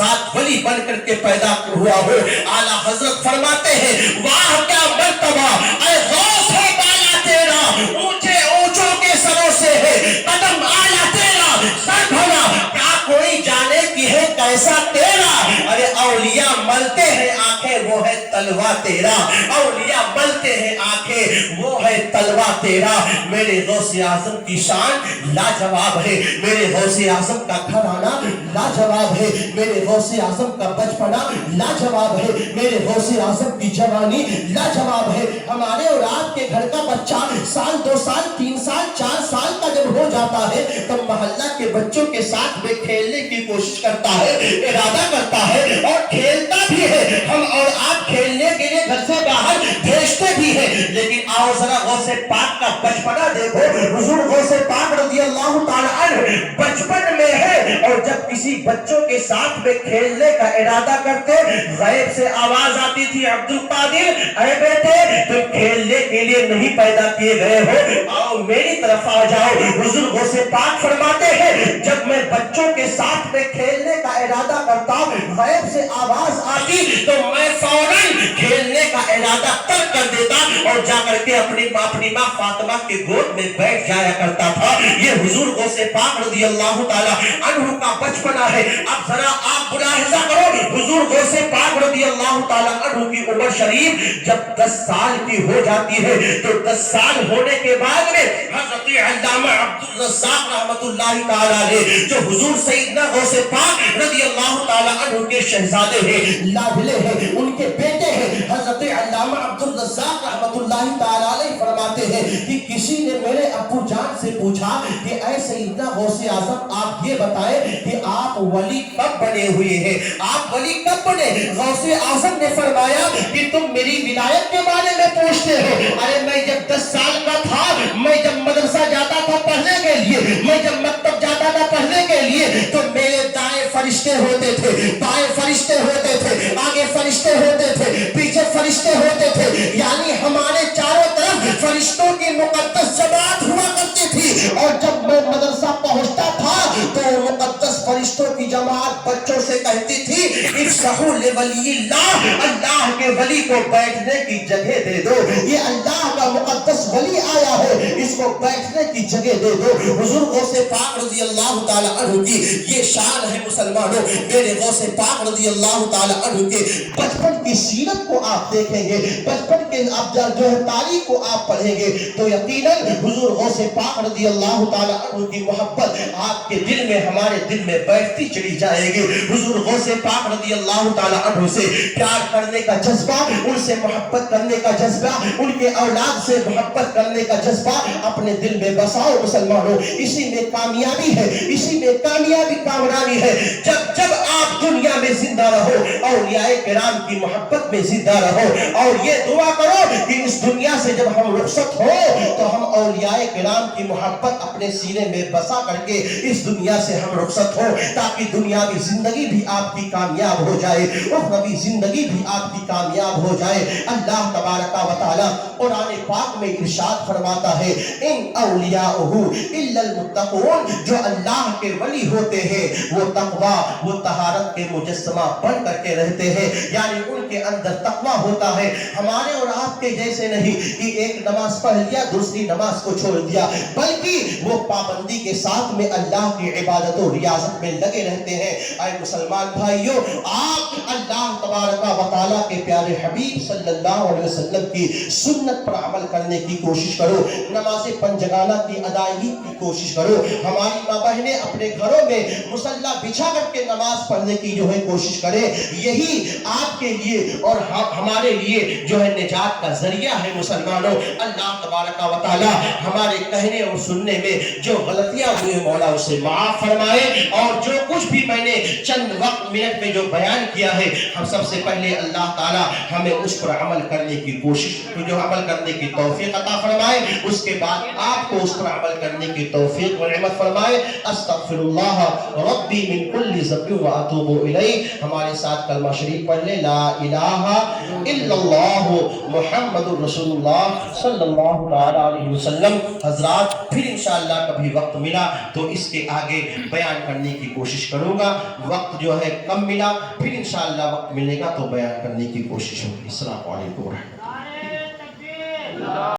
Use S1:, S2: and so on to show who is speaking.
S1: ذات ولی بن کر کے پیدا ہوا ہو. اعلیٰ حضرت فرماتے ہیں واہ کیا مرتبہ اے غوث ہے بالا تیرا, اونچے اونچوں کے سروں سے ہے قدم اعلیٰ تیرا, سر بھلا کیا کوئی جانے کی ہے کیسا تیرا. ارے اولیاء ملتے ہیں آنکھیں وہ ہے تلوا تیرا, اولیاء ملتے ہیں آنکھیں وہ ہے تلوا تیرا. میرے غوث اعظم کی شان لاجواب ہے, میرے غوث اعظم کا گھرانہ لاجواب ہے, میرے غوث اعظم کا بچپنا لاجواب ہے, میرے غوث اعظم کی جوانی لاجواب ہے. ہمارے اور آپ کے گھر کا بچہ سال 2 سال 3 سال 4 سال کا جب ہو جاتا ہے تو محلہ کے بچوں کے ساتھ میں کھیلنے کی کوشش کرتا ہے, ارادہ کرتا ہے اور کھیلتا بھی ہے. ہم اور آپ کھیلنے کے لیے گھر سے باہر بھیجتے بھی ہیں, لیکن آؤ ذرا غوث پاک کا بچپنا دیکھو. حضور غوث پاک رضی اللہ تعالی عنہ بچپن میں ہے, اور جب کسی بچوں کے ساتھ میں کھیلنے کا ارادہ کرتے غیب سے آواز آتی تھی عبد القادر اے بیٹے تم کھیلنے کے لیے نہیں پیدا کیے گئے ہو, آؤ میری طرف آ جاؤ. حضور غوث پاک فرماتے ہیں جب میں بچوں کے ساتھ میں کھیلنے کا ارادہ کرتا غیب سے آواز آتی تو میں فوراً کھیلنے کا ارادہ ترک کر دیتا اور جا کر کے اپنی ماں فاطمہ کے گود میں بیٹھ جایا کرتا تھا. یہ حضور غوث پاک رضی اللہ تعالی عنہ کا بچپنا ہے. اب ذرا آپ ملاحظہ کرو, حضور غوث پاک رضی اللہ تعالی عنہ کی عمر شریف جب 10 سال کی ہو جاتی ہے تو 10 سال ہونے کے بعد میں حضرت علامہ عبد الرزاق رحمت اللہ تعالی علیہ جو حضور سیدنا غوث پاک رضی اللہ تعالی عنہ کے شہزادے ہیں, لاڈلے ہیں, ان کے بیٹے ہیں, حضرت علامہ عبد الرزاق رحمت اللہ تعالی علیہ فرماتے ہیں کہ کسی نے میرے ابو جان سے پوچھا کہ اے سیدنا غوث اعظم آپ یہ بتائیں کہ آپ ولی کب بنے ہوئے ہیں, آپ ولی کب بنے. غوث اعظم نے فرمایا کہ تم میری ولایت کے بارے میں پوچھتے ہو. ارے میں جب 10 سال کا تھا, میں جب مدرسہ جاتا تھا پڑھنے کے لیے, میں جب مکتب جاتا تھا پڑھنے کے لیے تو میرے دائیں فرشتے ہوتے تھے, بائیں فرشتے ہوتے تھے, آگے فرشتے ہوتے تھے, پیچھے فرشتے ہوتے تھے, یعنی ہمارے چاروں طرف فرشتوں کی مقدس جماعت ہوا کرتی تھی. اور جب میں مدرسہ پہنچتا تھا تو مقدس فرشتوں کی جماعت بچوں سے کہتی تھی افسحوا لولی اللہ, اللہ کے ولی کو بیٹھنے کی جگہ دے دو, یہ اللہ کا مقدس ولی آیا ہے اس کو بیٹھنے کی جگہ دے دو. حضور غوث پاک رضی اللہ تعالی عنہ کی یہ شان ہے مسلمانوں. میرے غوث پاک رضی اللہ تعالی عنہ کے بچپن کی سیرت کو آپ دیکھیں گے, بچپن کے آپ جو ہے تاریخ کو آپ پڑھیں گے تو یقیناً حضور غوث پاک رضی اللہ تعالی عنہ کی محبت آپ کے دل میں ہمارے دل میں بیٹھتی چلی جائے گی. حضور غوث پاک رضی اللہ تعالی عنہ سے پیار کرنے کا جذبہ, ان سے محبت کرنے کا جذبہ, ان کے اولاد سے محبت کرنے کا جذبہ اپنے دل میں بساؤ مسلمانوں. اسی میں کامیابی ہے, اسی میں کامیابی کامرانی ہے. جب جب آپ دنیا میں زندہ رہو اولیاء کرام کی محبت میں زندہ رہو اور یہ دعا کرو کہ اس دنیا سے جب ہم رخصت ہو تو ہم اولیاء کرام کی محبت اپنے سینے میں بسا کر کے اس دنیا سے ہم رخصت ہو تاکہ دنیاوی زندگی بھی آپ کی کامیاب ہو جائے, اخروی زندگی بھی آپ کی کامیاب ہو جائے. اللہ تبارک و تعالی قرآن پاک میں ارشاد فرماتا ہے ان اولیاءہ الا المتقون, جو اللہ کے ولی ہوتے ہیں وہ تقوی وہ طہارت کے مجسمہ بن کر کے رہتے ہیں, یعنی ان کے اندر تقوی ہوتا ہے. ہمارے اور آپ کے جیسے نہیں کہ ایک نماز پڑھ لیا دوسری نماز کو چھوڑ دیا, بلکہ وہ پابندی کے ساتھ میں اللہ کی عبادت و ریاضت میں لگے رہتے ہیں. اے مسلمان بھائیوں, آپ اللہ تبارک و تعالی کے پیارے حبیب صلی اللہ علیہ وسلم کی سنت پر عمل کرنے کی کوشش کرو, نماز پنجگانہ کی ادائیگی کی کوشش کرو. ہماری ماں بہنیں اپنے گھروں میں مصلی بچھا کر کے نماز پڑھنے کی جو ہے کوشش کریں, یہی آپ کے لیے اور ہمارے لیے جو ہے نجات کا ذریعہ ہے. مسلمانوں, اللہ تبارک و تعالی ہمارے کہنے اور سننے میں جو غلطیاں ہوئی مولا اسے معاف فرمائے, اور جو کچھ بھی میں نے چند وقت منٹ میں جو بیان کیا ہے ہم سب سے پہلے اللہ تعالی ہمیں اس پر عمل کرنے کی کوشش جو عمل کرنے کی توفیق عطا فرمائے, اس کے بعد آپ کو اس پر عمل کرنے کی توفیق و نعمت فرمائے. استغفر اللہ ربی من کل ذنب و واتوب الیہ. ہمارے ساتھ کلمہ شریف پڑھ لیں. لا الہ الا اللہ محمد الرسول اللہ صلی اللہ تعالی علیہ وسلم. حضرات پھر انشاءاللہ کبھی وقت ملا تو اس کے آگے بیان کرنے کی کوشش کروں گا. وقت جو ہے کم ملا, پھر انشاءاللہ وقت ملے گا تو بیان کرنے کی کوشش ہوگی. السلام علیکم ورحمۃ اللہ.